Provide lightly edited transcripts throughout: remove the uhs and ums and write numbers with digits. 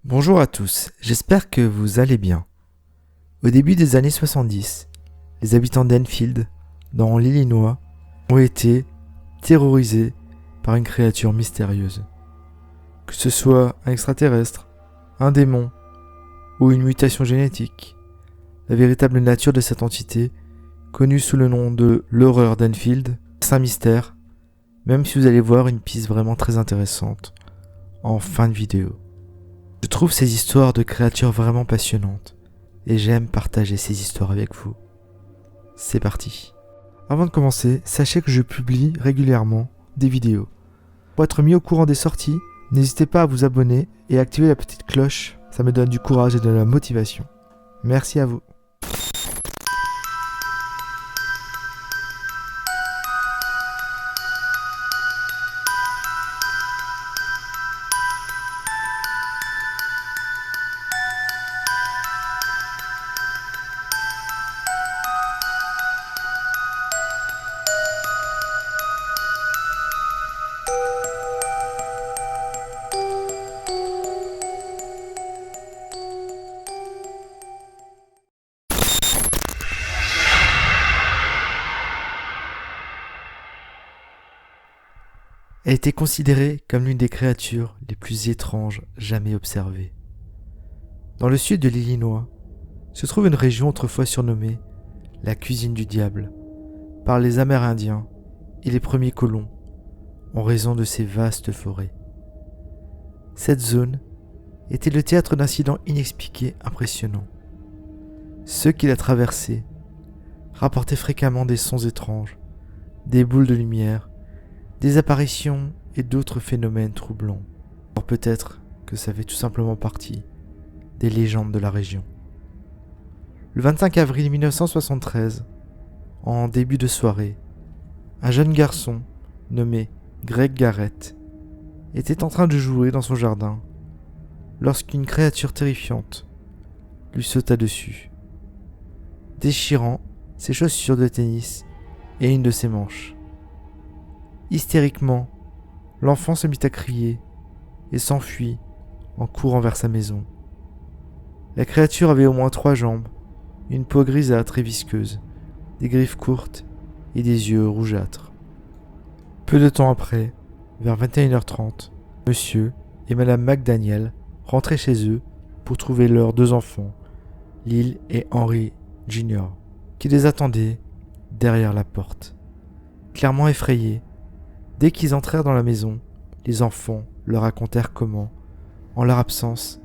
Bonjour à tous, j'espère que vous allez bien. Au début des années 70, les habitants d'Enfield, dans l'Illinois, ont été terrorisés par une créature mystérieuse. Que ce soit un extraterrestre, un démon ou une mutation génétique, la véritable nature de cette entité, connue sous le nom de l'horreur d'Enfield, c'est un mystère, même si vous allez voir une piste vraiment très intéressante en fin de vidéo. Je trouve ces histoires de créatures vraiment passionnantes et j'aime partager ces histoires avec vous. C'est parti. Avant de commencer, sachez que je publie régulièrement des vidéos. Pour être mis au courant des sorties, n'hésitez pas à vous abonner et à activer la petite cloche, ça me donne du courage et de la motivation. Merci à vous. Elle était considérée comme l'une des créatures les plus étranges jamais observées. Dans le sud de l'Illinois, se trouve une région autrefois surnommée la cuisine du diable par les Amérindiens et les premiers colons en raison de ses vastes forêts. Cette zone était le théâtre d'incidents inexpliqués impressionnants. Ceux qui la traversaient rapportaient fréquemment des sons étranges, des boules de lumière, des apparitions et d'autres phénomènes troublants. Or peut-être que ça fait tout simplement partie des légendes de la région. Le 25 avril 1973, en début de soirée, un jeune garçon nommé Greg Garrett était en train de jouer dans son jardin lorsqu'une créature terrifiante lui sauta dessus, déchirant ses chaussures de tennis et une de ses manches. Hystériquement, l'enfant se mit à crier et s'enfuit en courant vers sa maison. La créature avait au moins 3 jambes, une peau grisâtre et visqueuse, des griffes courtes et des yeux rougeâtres. Peu de temps après, vers 21h30, Monsieur et Madame McDaniel rentraient chez eux pour trouver leurs 2 enfants, Lil et Henry Jr., qui les attendaient derrière la porte. Clairement effrayés, dès qu'ils entrèrent dans la maison, les enfants leur racontèrent comment, en leur absence,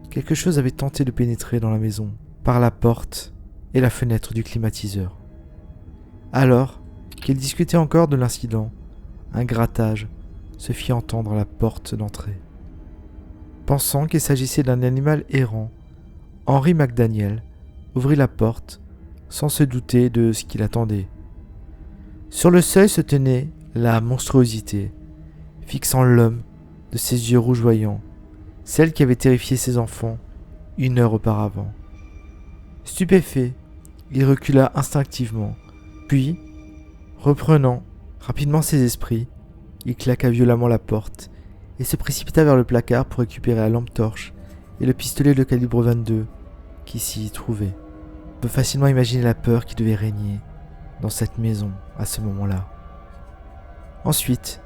quelque chose avait tenté de pénétrer dans la maison, par la porte et la fenêtre du climatiseur. Alors qu'ils discutaient encore de l'incident, un grattage se fit entendre à la porte d'entrée. Pensant qu'il s'agissait d'un animal errant, Henry McDaniel ouvrit la porte sans se douter de ce qu'il attendait. Sur le seuil se tenait la monstruosité, fixant l'homme de ses yeux rougeoyants, celle qui avait terrifié ses enfants 1 heure auparavant. Stupéfait, il recula instinctivement, puis, reprenant rapidement ses esprits, il claqua violemment la porte et se précipita vers le placard pour récupérer la lampe torche et le pistolet de calibre 22 qui s'y trouvait. On peut facilement imaginer la peur qui devait régner dans cette maison à ce moment-là. Ensuite,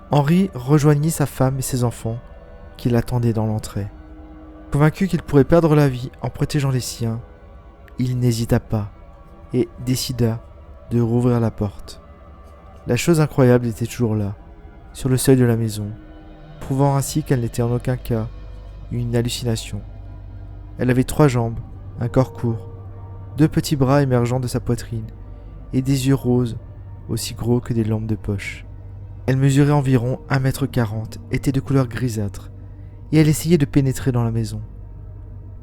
Henry rejoignit sa femme et ses enfants qui l'attendaient dans l'entrée. Convaincu qu'il pourrait perdre la vie en protégeant les siens, il n'hésita pas et décida de rouvrir la porte. La chose incroyable était toujours là, sur le seuil de la maison, prouvant ainsi qu'elle n'était en aucun cas une hallucination. Elle avait 3 jambes, un corps court, 2 petits bras émergeant de sa poitrine et des yeux roses aussi gros que des lampes de poche. Elle mesurait environ 1,40 m, était de couleur grisâtre, et elle essayait de pénétrer dans la maison.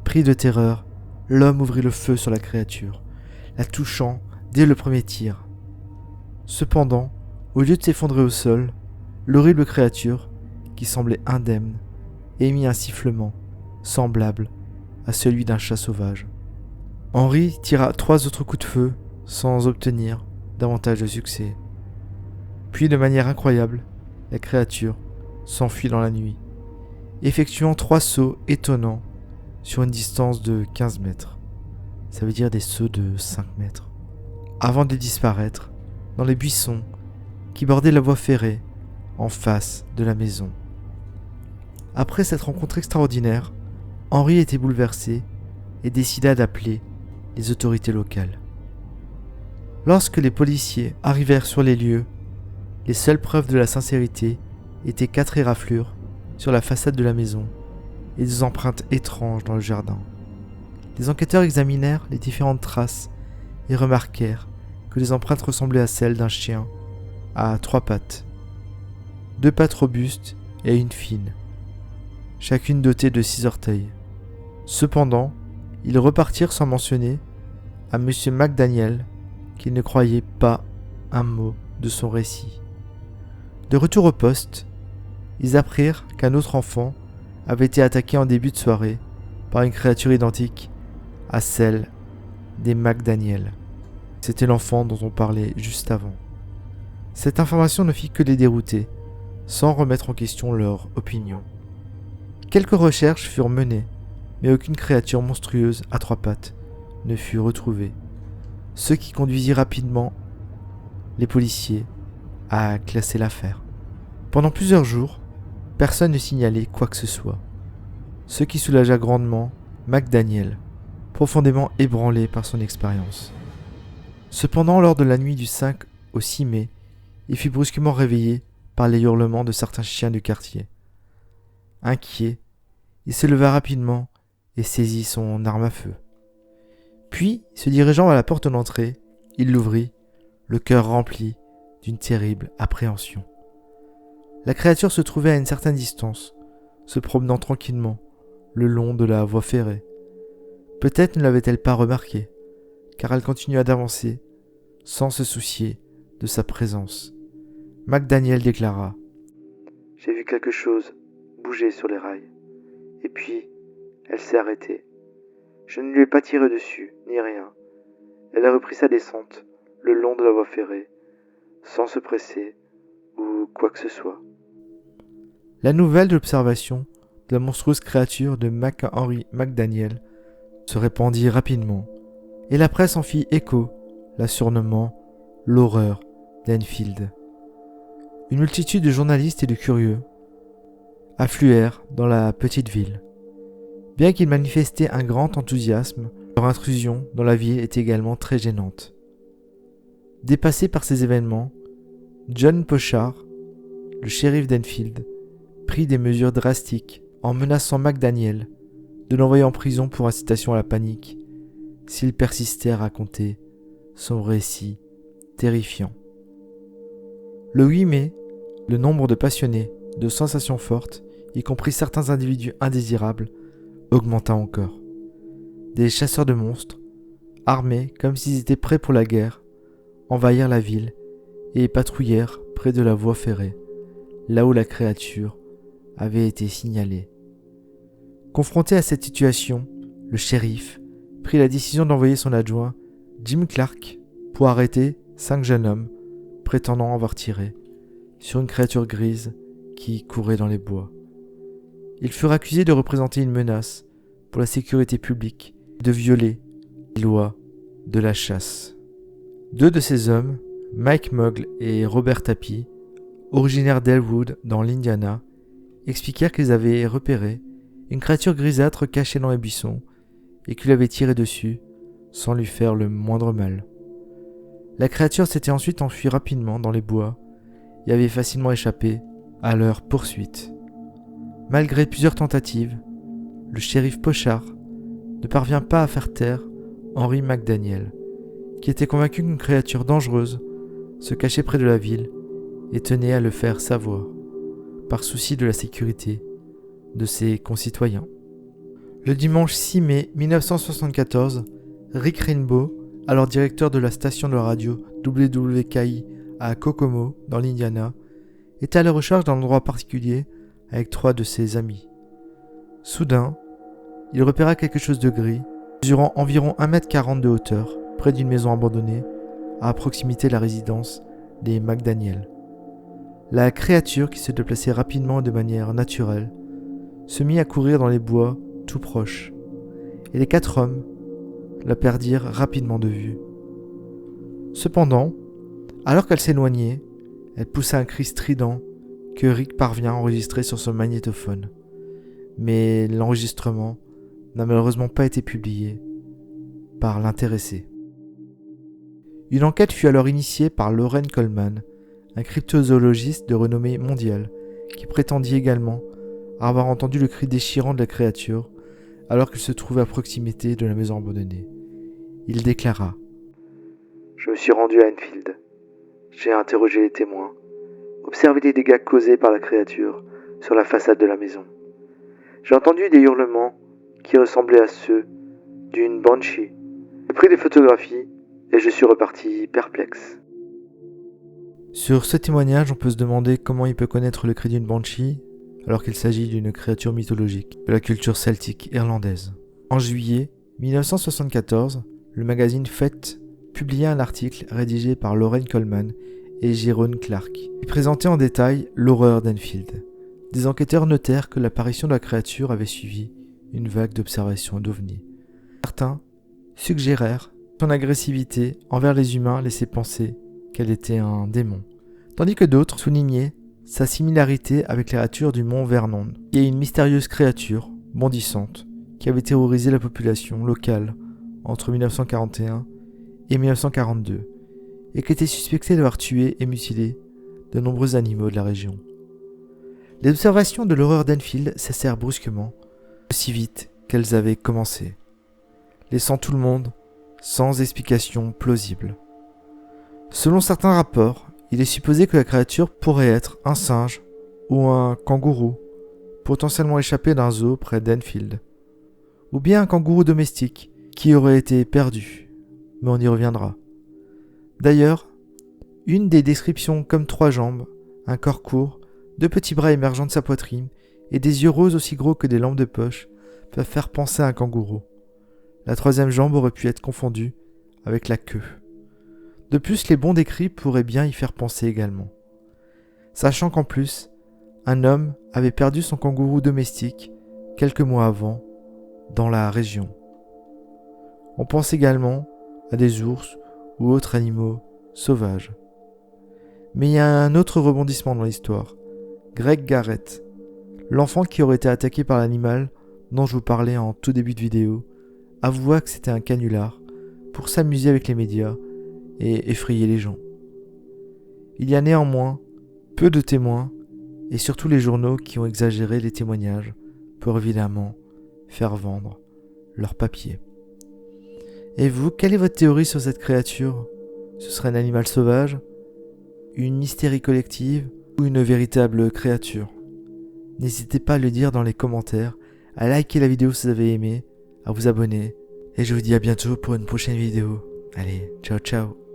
Pris de terreur, l'homme ouvrit le feu sur la créature, la touchant dès le premier tir. Cependant, au lieu de s'effondrer au sol, l'horrible créature, qui semblait indemne, émit un sifflement semblable à celui d'un chat sauvage. Henry tira 3 autres coups de feu sans obtenir davantage de succès. Puis, de manière incroyable, la créature s'enfuit dans la nuit, effectuant 3 sauts étonnants sur une distance de 15 mètres. Ça veut dire des sauts de 5 mètres. Avant de disparaître dans les buissons qui bordaient la voie ferrée en face de la maison. Après cette rencontre extraordinaire, Henry était bouleversé et décida d'appeler les autorités locales. Lorsque les policiers arrivèrent sur les lieux, les seules preuves de la sincérité étaient 4 éraflures sur la façade de la maison et des empreintes étranges dans le jardin. Les enquêteurs examinèrent les différentes traces et remarquèrent que les empreintes ressemblaient à celles d'un chien à 3 pattes, 2 pattes robustes et une fine, chacune dotée de 6 orteils. Cependant, ils repartirent sans mentionner à M. McDaniel qu'ils ne croyaient pas un mot de son récit. De retour au poste, ils apprirent qu'un autre enfant avait été attaqué en début de soirée par une créature identique à celle des McDaniel. C'était l'enfant dont on parlait juste avant. Cette information ne fit que les dérouter, sans remettre en question leur opinion. Quelques recherches furent menées, mais aucune créature monstrueuse à 3 pattes ne fut retrouvée, ce qui conduisit rapidement les policiers à classer l'affaire. Pendant plusieurs jours, personne ne signalait quoi que ce soit, ce qui soulagea grandement McDaniel, profondément ébranlé par son expérience. Cependant, lors de la nuit du 5 au 6 mai, il fut brusquement réveillé par les hurlements de certains chiens du quartier. Inquiet, il se leva rapidement et saisit son arme à feu. Puis, se dirigeant à la porte d'entrée, il l'ouvrit, le cœur rempli d'une terrible appréhension. La créature se trouvait à une certaine distance, se promenant tranquillement le long de la voie ferrée. Peut-être ne l'avait-elle pas remarqué, car elle continua d'avancer sans se soucier de sa présence. McDaniel déclara : « J'ai vu quelque chose bouger sur les rails. Et puis, elle s'est arrêtée. Je ne lui ai pas tiré dessus, ni rien. Elle a repris sa descente le long de la voie ferrée, sans se presser ou quoi que ce soit. » La nouvelle de l'observation de la monstrueuse créature de Henry McDaniel se répandit rapidement, et la presse en fit écho, la surnommant l'horreur d'Enfield. Une multitude de journalistes et de curieux affluèrent dans la petite ville. Bien qu'ils manifestaient un grand enthousiasme, leur intrusion dans la ville était également très gênante. Dépassé par ces événements, John Pochard, le shérif d'Enfield, prit des mesures drastiques en menaçant McDaniel de l'envoyer en prison pour incitation à la panique s'il persistait à raconter son récit terrifiant. Le 8 mai, le nombre de passionnés de sensations fortes, y compris certains individus indésirables, augmenta encore. Des chasseurs de monstres, armés comme s'ils étaient prêts pour la guerre, envahirent la ville et patrouillèrent près de la voie ferrée, là où la créature avait été signalée. Confronté à cette situation, le shérif prit la décision d'envoyer son adjoint, Jim Clark, pour arrêter 5 jeunes hommes prétendant avoir tiré sur une créature grise qui courait dans les bois. Ils furent accusés de représenter une menace pour la sécurité publique et de violer les lois de la chasse. 2 de ces hommes, Mike Mogle et Robert Tappy, originaires d'Elwood dans l'Indiana, expliquèrent qu'ils avaient repéré une créature grisâtre cachée dans les buissons et qu'ils avaient tiré dessus sans lui faire le moindre mal. La créature s'était ensuite enfuie rapidement dans les bois et avait facilement échappé à leur poursuite. Malgré plusieurs tentatives, le shérif Pochard ne parvint pas à faire taire Henry McDaniel, qui était convaincu qu'une créature dangereuse se cachait près de la ville et tenait à le faire savoir, par souci de la sécurité de ses concitoyens. Le dimanche 6 mai 1974, Rick Rainbow, alors directeur de la station de radio WWKI à Kokomo, dans l'Indiana, était à la recherche d'un endroit particulier avec 3 de ses amis. Soudain, il repéra quelque chose de gris, mesurant environ 1,40 m de hauteur, près d'une maison abandonnée, à proximité de la résidence des McDaniel. La créature, qui se déplaçait rapidement de manière naturelle, se mit à courir dans les bois tout proches, et les 4 hommes la perdirent rapidement de vue. Cependant, alors qu'elle s'éloignait, elle poussa un cri strident que Rick parvient à enregistrer sur son magnétophone. Mais l'enregistrement n'a malheureusement pas été publié par l'intéressé. Une enquête fut alors initiée par Loren Coleman, un cryptozoologiste de renommée mondiale, qui prétendit également avoir entendu le cri déchirant de la créature alors qu'il se trouvait à proximité de la maison abandonnée. Il déclara : « Je me suis rendu à Enfield. J'ai interrogé les témoins, observé les dégâts causés par la créature sur la façade de la maison. J'ai entendu des hurlements qui ressemblaient à ceux d'une banshee. J'ai pris des photographies et je suis reparti perplexe. » Sur ce témoignage, on peut se demander comment il peut connaître le cri d'une banshee alors qu'il s'agit d'une créature mythologique de la culture celtique irlandaise. En juillet 1974, le magazine Fate publia un article rédigé par Loren Coleman et Jerome Clark, qui présentait en détail l'horreur d'Enfield. Des enquêteurs notèrent que l'apparition de la créature avait suivi une vague d'observations d'ovnis. Certains suggérèrent que son agressivité envers les humains laissait penser qu'elle était un démon, tandis que d'autres soulignaient sa similarité avec les créatures du mont Vernon, qui est une mystérieuse créature bondissante qui avait terrorisé la population locale entre 1941 et 1942 et qui était suspectée d'avoir tué et mutilé de nombreux animaux de la région. Les observations de l'horreur d'Enfield cessèrent brusquement, aussi vite qu'elles avaient commencé, laissant tout le monde sans explication plausible. Selon certains rapports, il est supposé que la créature pourrait être un singe ou un kangourou, potentiellement échappé d'un zoo près d'Enfield, ou bien un kangourou domestique qui aurait été perdu, mais on y reviendra. D'ailleurs, une des descriptions comme 3 jambes, un corps court, 2 petits bras émergeant de sa poitrine et des yeux roses aussi gros que des lampes de poche peuvent faire penser à un kangourou. La 3e jambe aurait pu être confondue avec la queue. De plus, les bons décrits pourraient bien y faire penser également. Sachant qu'en plus, un homme avait perdu son kangourou domestique quelques mois avant dans la région. On pense également à des ours ou autres animaux sauvages. Mais il y a un autre rebondissement dans l'histoire. Greg Garrett, l'enfant qui aurait été attaqué par l'animal dont je vous parlais en tout début de vidéo, avoua que c'était un canular pour s'amuser avec les médias et effrayer les gens. Il y a néanmoins peu de témoins et surtout les journaux qui ont exagéré les témoignages pour évidemment faire vendre leurs papiers. Et vous, quelle est votre théorie sur cette créature ? Ce serait un animal sauvage, une hystérie collective ou une véritable créature ? N'hésitez pas à le dire dans les commentaires, à liker la vidéo si vous avez aimé, à vous abonner, et je vous dis à bientôt pour une prochaine vidéo. Allez, ciao ciao.